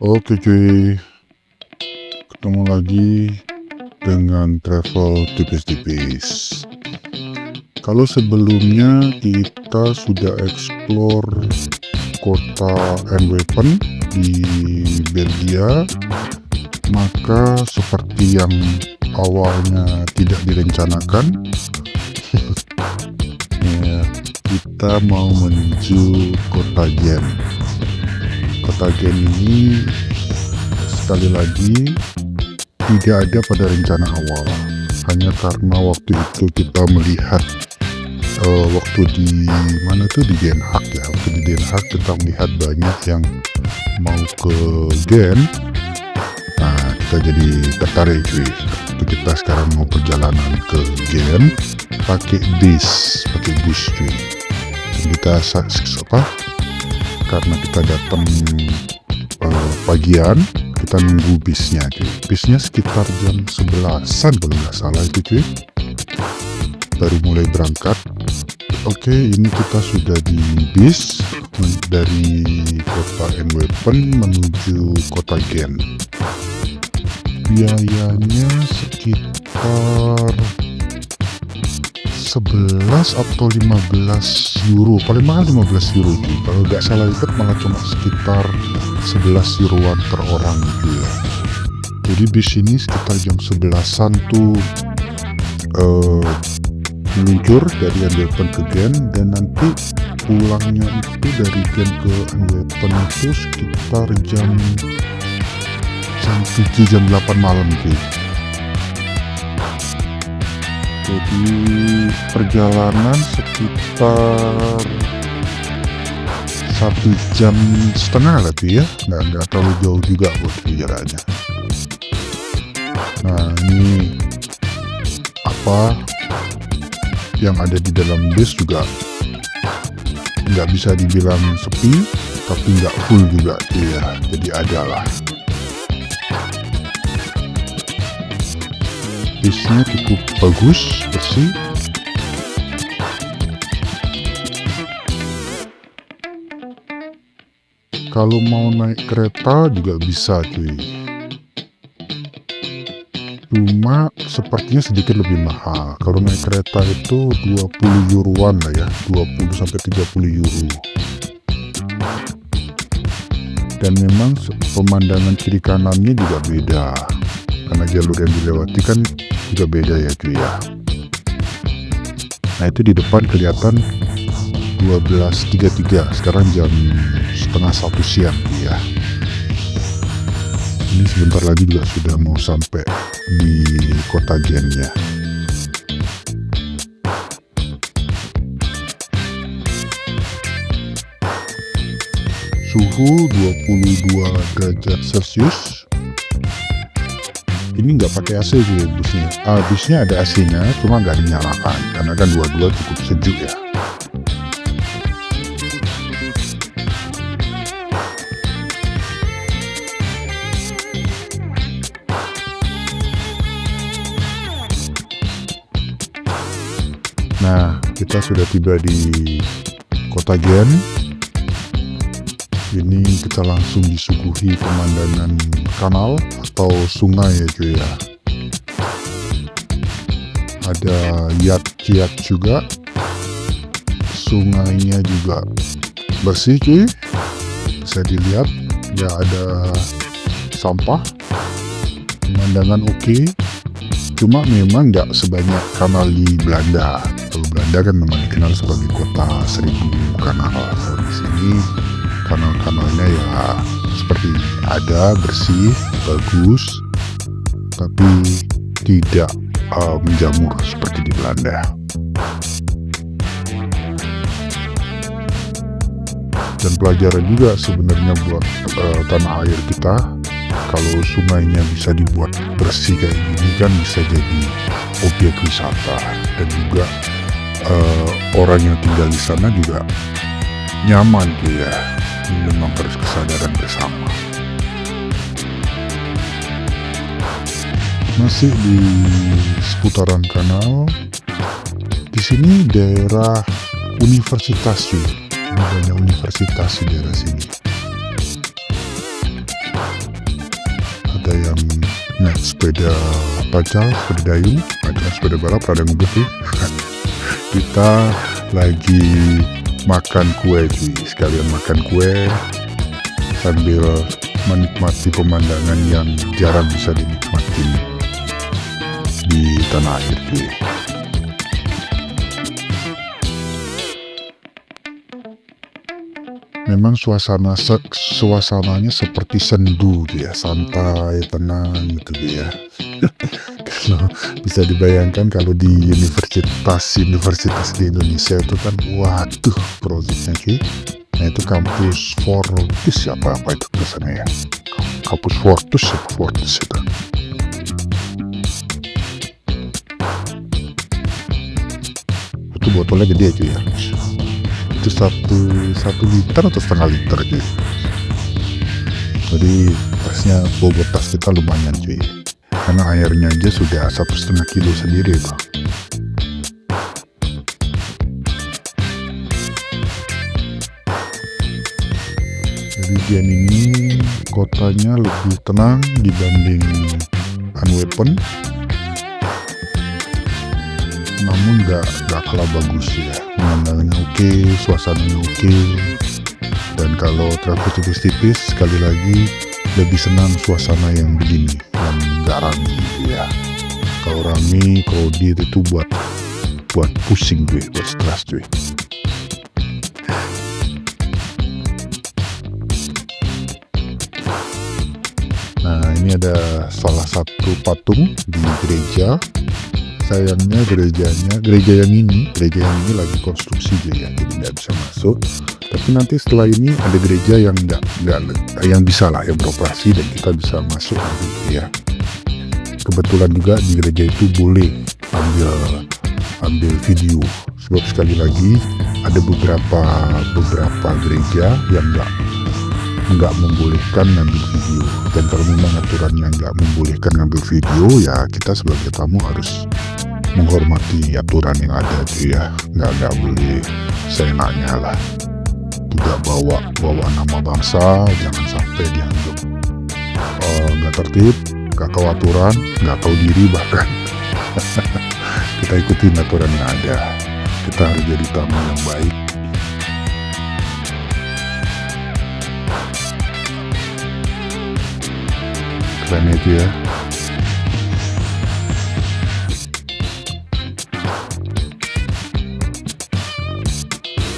Oke cuy, ketemu lagi dengan travel tipis-tipis. Kalau sebelumnya kita sudah explore kota Antwerpen di Belgia, maka seperti yang awalnya tidak direncanakan, ya, kita mau menuju kota Gent. Kota Gent ini sekali lagi tidak ada pada rencana awal, hanya karena waktu itu kita melihat waktu di mana tuh, di Den Haag ya. Waktu di Den Haag kita melihat banyak yang mau ke Gent. Nah, kita jadi tertarik cuy. Kita sekarang mau perjalanan ke Gent pakai bus cuy. Kita karena kita datang pagian, kita nunggu bisnya cuy. Bisnya sekitar jam 11-an kalau nggak salah itu cuy, baru mulai berangkat. Oke, ini kita sudah di bis dari kota Antwerpen menuju kota Gent. Biayanya sekitar 11 atau 15 euro, paling mahal 15 euro cuy. Kalau nggak salah itu malah cuma sekitar 11 euroan per orang gitu ya. Jadi bis ini sekitar jam 11-an tuh meluncur dari Antwerpen ke Gent, dan nanti pulangnya itu dari Gent ke Antwerpen itu sekitar jam 7 jam 8 malam cuy. Jadi perjalanan sekitar 1,5 jam lah tuh ya, nggak terlalu jauh juga buat jaraknya. Nah, ini apa yang ada di dalam bis juga nggak bisa dibilang sepi, tapi nggak full juga tuh ya, jadi ada lah. Bisnya cukup bagus, bersih. Kalau mau naik kereta juga bisa cuy, cuma sepertinya sedikit lebih mahal. Kalau naik kereta itu 20 euroan lah ya, 20-30 euro. Dan memang pemandangan kiri kanannya juga beda, karena jalur yang dilewati kan juga beda ya cuy ya. Nah, itu di depan kelihatan 12.33, sekarang jam setengah 1 siang ya. Ini sebentar lagi juga sudah mau sampai di kota Gent ya. Suhu 22 derajat Celcius. Ini nggak pakai AC sih busnya. Busnya ada AC-nya, cuma nggak dinyalakan karena kan dua-dua cukup sejuk ya. Nah, kita sudah tiba di kota Gent. Ini kita langsung disuguhi pemandangan kanal atau sungai ya cuy ya. Ada yacht juga. Sungainya juga bersih cuy, bisa dilihat ya, ada sampah. Pemandangan oke. Cuma memang nggak sebanyak kanal di Belanda. Kalau Belanda kan memang dikenal sebagai kota 1000 kanal. Kalau di sini kanal-kanalnya ya seperti ada, bersih, bagus, tapi tidak menjamur seperti di Belanda. Dan pelajaran juga sebenarnya buat tanah air kita. Kalau sungainya bisa dibuat bersih kayak gini kan bisa jadi objek wisata, dan juga orang yang tinggal di sana juga nyaman tuh ya. Ini memang harus kesadaran bersama. Masih di seputaran kanal. Di sini daerah universitas cuy. Ini banyak universitas di daerah sini. ada yang naik sepeda pacal, sepeda dayung, ada sepeda balap, ada yang ngebut. Kita lagi makan kue cuy, sekalian makan kue sambil menikmati pemandangan yang jarang bisa dinikmati di tanah air cuy. Memang suasananya seperti sendu ya, santai, tenang gitu ya. Kalau bisa dibayangkan kalau di universitas di Indonesia itu kan, waduh proyeknya cuy. Nah itu kampus Fortis apa itu tulisannya ya, kampus Fortis itu. Itu botolnya gede cuy ya, itu satu liter atau setengah liter cuy. Jadi tasnya, bobot tas kita lumayan cuy, karena airnya aja sudah 1,5 kilo sendiri itu. Jadi Dian ini kotanya lebih tenang dibanding Unweapon, namun gak kalah bagus ya. Pemandangannya oke, suasananya oke. Dan kalau traffic tipis-tipis, sekali lagi lebih senang suasana yang begini, yang gak rame gitu ya. Kalau rame, crowded itu buat pusing gue, buat stres cuy. Nah ini ada salah satu patung di gereja. Sayangnya gereja yang ini lagi konstruksi dia ya, jadi nggak bisa masuk. Tapi nanti setelah ini ada gereja yang yang bisa lah, yang beroperasi dan kita bisa masuk gitu ya. Kebetulan juga di gereja itu boleh ambil video, sebab sekali lagi ada beberapa gereja yang nggak membolehkan ngambil video. Dan kalau memang aturannya nggak membolehkan ngambil video, ya kita sebagai tamu harus menghormati aturan yang ada tuh ya. Nggak boleh seenaknya lah. Tidak bawa nama bangsa, jangan sampai dianggap nggak tertib, nggak tahu aturan, nggak tahu diri bahkan. Kita ikutin aturan yang ada. Kita harus jadi tamu yang baik. Keren itu ya.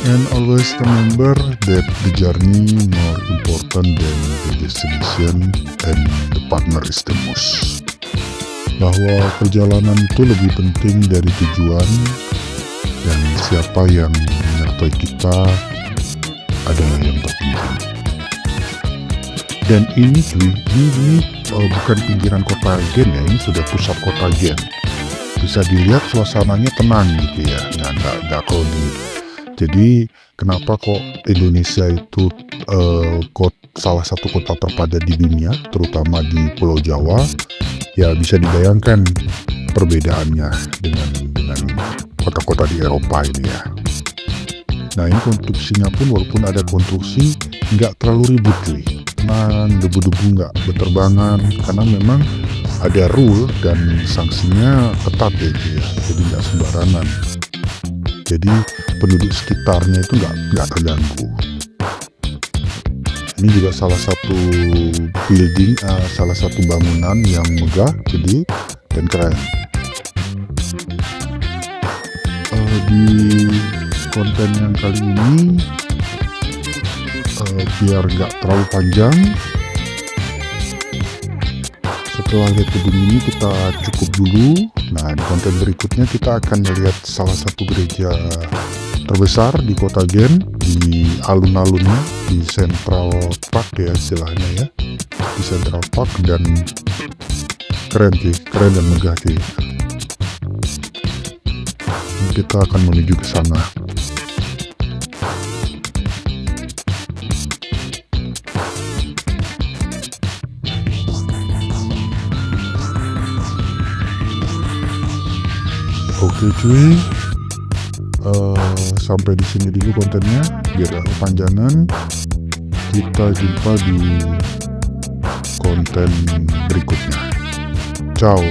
And always remember that the journey more important than the destination, and the partner is the most. Bahwa perjalanan itu lebih penting dari tujuan, dan siapa yang menyertai kita adalah yang terpenting. Dan ini bukan pinggiran kota Gen ya, ini sudah pusat kota Gen. Bisa dilihat suasananya tenang gitu ya, nggak crowded. Jadi kenapa kok Indonesia itu salah satu kota terpadat di dunia, terutama di Pulau Jawa, ya bisa dibayangkan perbedaannya dengan kota-kota di Eropa ini ya. Nah ini konstruksinya pun walaupun ada konstruksi nggak terlalu ribut cuy. Nah debu-debu nggak berterbangan, karena memang ada rule dan sanksinya ketat ya, jadi nggak sembarangan. Jadi penduduk sekitarnya itu nggak terganggu. Ini juga salah satu salah satu bangunan yang megah, gede dan keren. Di konten yang kali ini biar nggak terlalu panjang, setelah lihat gedung ini kita cukup dulu. Nah di konten berikutnya kita akan melihat salah satu gereja terbesar di kota Gen, di alun-alunnya, di Central Park ya istilahnya ya, di Central Park. Dan keren dan megah sih. Kita akan menuju ke sana. Oke cuy, sampai di sini dulu kontennya biar gak kepanjangan. Kita jumpa di konten berikutnya. Ciao.